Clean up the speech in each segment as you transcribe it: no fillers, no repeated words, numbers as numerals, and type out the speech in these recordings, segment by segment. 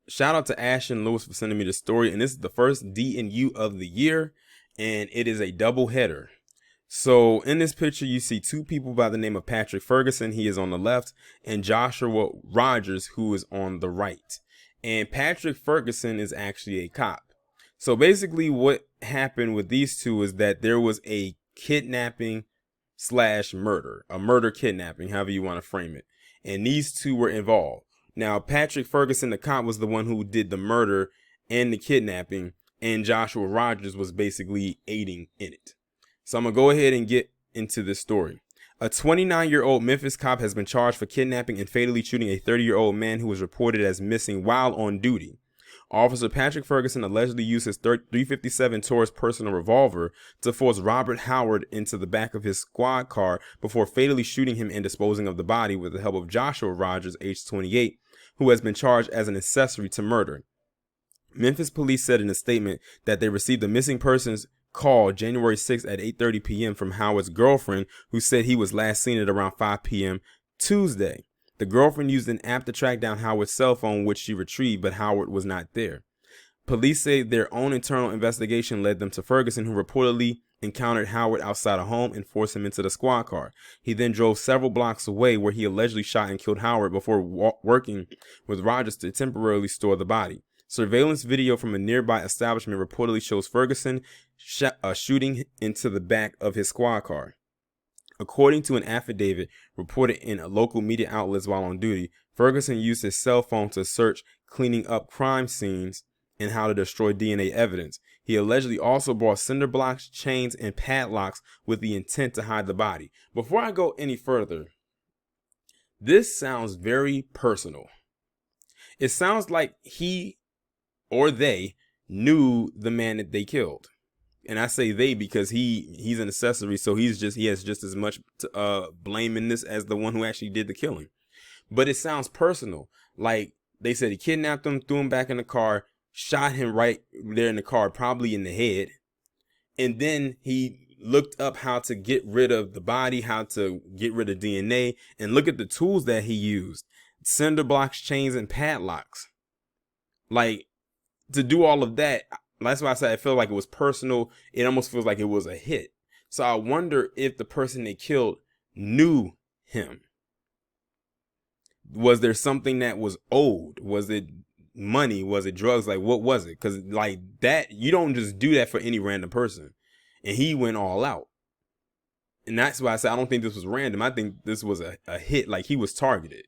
shout out to Ashton Lewis for sending me the story. And this is the first DNU of the year, and it is a double header. So in this picture, you see two people by the name of Patric Ferguson. He is on the left, and Joshua Rogers, who is on the right. And Patric Ferguson is actually a cop. So basically what happened with these two is that there was a kidnapping slash murder, a murder kidnapping, however you want to frame it. And these two were involved. Now, Patric Ferguson, the cop, was the one who did the murder and the kidnapping, and Joshua Rogers was basically aiding in it. So I'm going to go ahead and get into this story. A 29-year-old Memphis cop has been charged for kidnapping and fatally shooting a 30-year-old man who was reported as missing while on duty. Officer Patric Ferguson allegedly used his .357 Taurus personal revolver to force Robert Howard into the back of his squad car before fatally shooting him and disposing of the body with the help of Joshua Rogers, age 28, who has been charged as an accessory to murder. Memphis police said in a statement that they received a missing persons call January 6th at 8:30 p.m. from Howard's girlfriend, who said he was last seen at around 5 p.m. Tuesday. The girlfriend used an app to track down Howard's cell phone, which she retrieved, but Howard was not there. Police say their own internal investigation led them to Ferguson, who reportedly encountered Howard outside a home and forced him into the squad car. He then drove several blocks away, where he allegedly shot and killed Howard before working with Rogers to temporarily store the body. Surveillance video from a nearby establishment reportedly shows Ferguson shooting into the back of his squad car. According to an affidavit reported in local media outlets while on duty, Ferguson used his cell phone to search cleaning up crime scenes and how to destroy DNA evidence. He allegedly also brought cinder blocks, chains, and padlocks with the intent to hide the body. Before I go any further, this sounds very personal. It sounds like he or they knew the man that they killed. And I say they because he's an accessory, so he has just as much blame in this as the one who actually did the killing. But it sounds personal. Like they said he kidnapped him, threw him back in the car, shot him right there in the car, probably in the head. And then he looked up how to get rid of the body, how to get rid of DNA, and look at the tools that he used. Cinder blocks, chains, and padlocks. Like, to do all of that, that's why I said I feel like it was personal. It almost feels like it was a hit. So I wonder if the person they killed knew him. Was there something that was owed? Was it money? Was it drugs? Like, what was it? Because like that, you don't just do that for any random person. And he went all out. And that's why I said I don't think this was random. I think this was a hit, like he was targeted.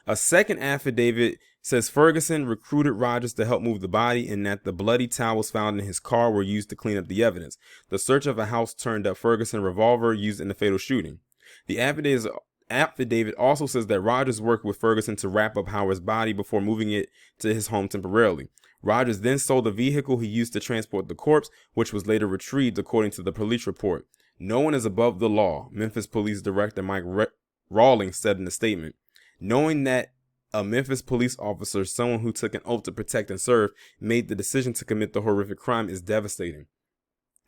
A second affidavit says Ferguson recruited Rogers to help move the body and that the bloody towels found in his car were used to clean up the evidence. The search of a house turned up Ferguson's revolver used in the fatal shooting. The affidavit also says that Rogers worked with Ferguson to wrap up Howard's body before moving it to his home temporarily. Rogers then sold the vehicle he used to transport the corpse, which was later retrieved, according to the police report. No one is above the law, Memphis Police Director Mike Rawlings said in a statement. Knowing that a Memphis police officer, someone who took an oath to protect and serve, made the decision to commit the horrific crime is devastating.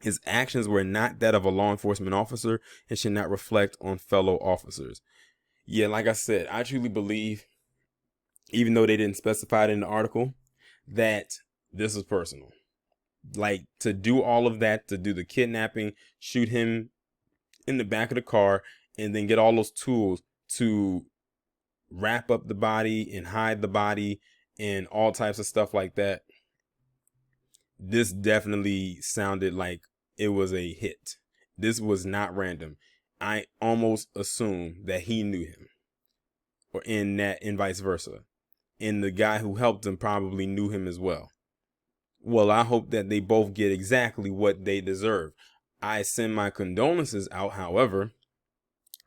His actions were not that of a law enforcement officer and should not reflect on fellow officers. Yeah, like I said, I truly believe, even though they didn't specify it in the article, that this is personal. Like, to do all of that, to do the kidnapping, shoot him in the back of the car, and then get all those tools to wrap up the body and hide the body and all types of stuff like that. This definitely sounded like it was a hit. This was not random. I almost assume that he knew him, or and vice versa. And the guy who helped him probably knew him as well. Well, I hope that they both get exactly what they deserve. I send my condolences out, however,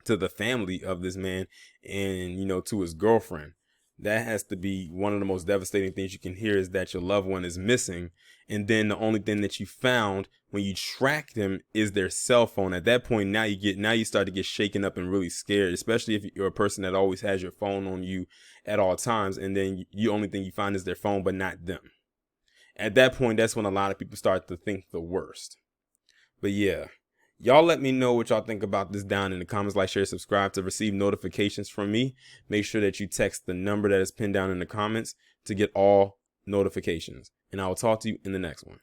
to the family of this man and, to his girlfriend. That has to be one of the most devastating things you can hear, is that your loved one is missing. And then the only thing that you found when you track them is their cell phone. At that point, now you start to get shaken up and really scared, especially if you're a person that always has your phone on you at all times. And then the only thing you find is their phone, but not them. At that point, that's when a lot of people start to think the worst. But yeah, Y'all let me know what y'all think about this down in the comments. Like, share, subscribe to receive notifications from me. Make sure that you text the number that is pinned down in the comments to get all notifications. And I will talk to you in the next one.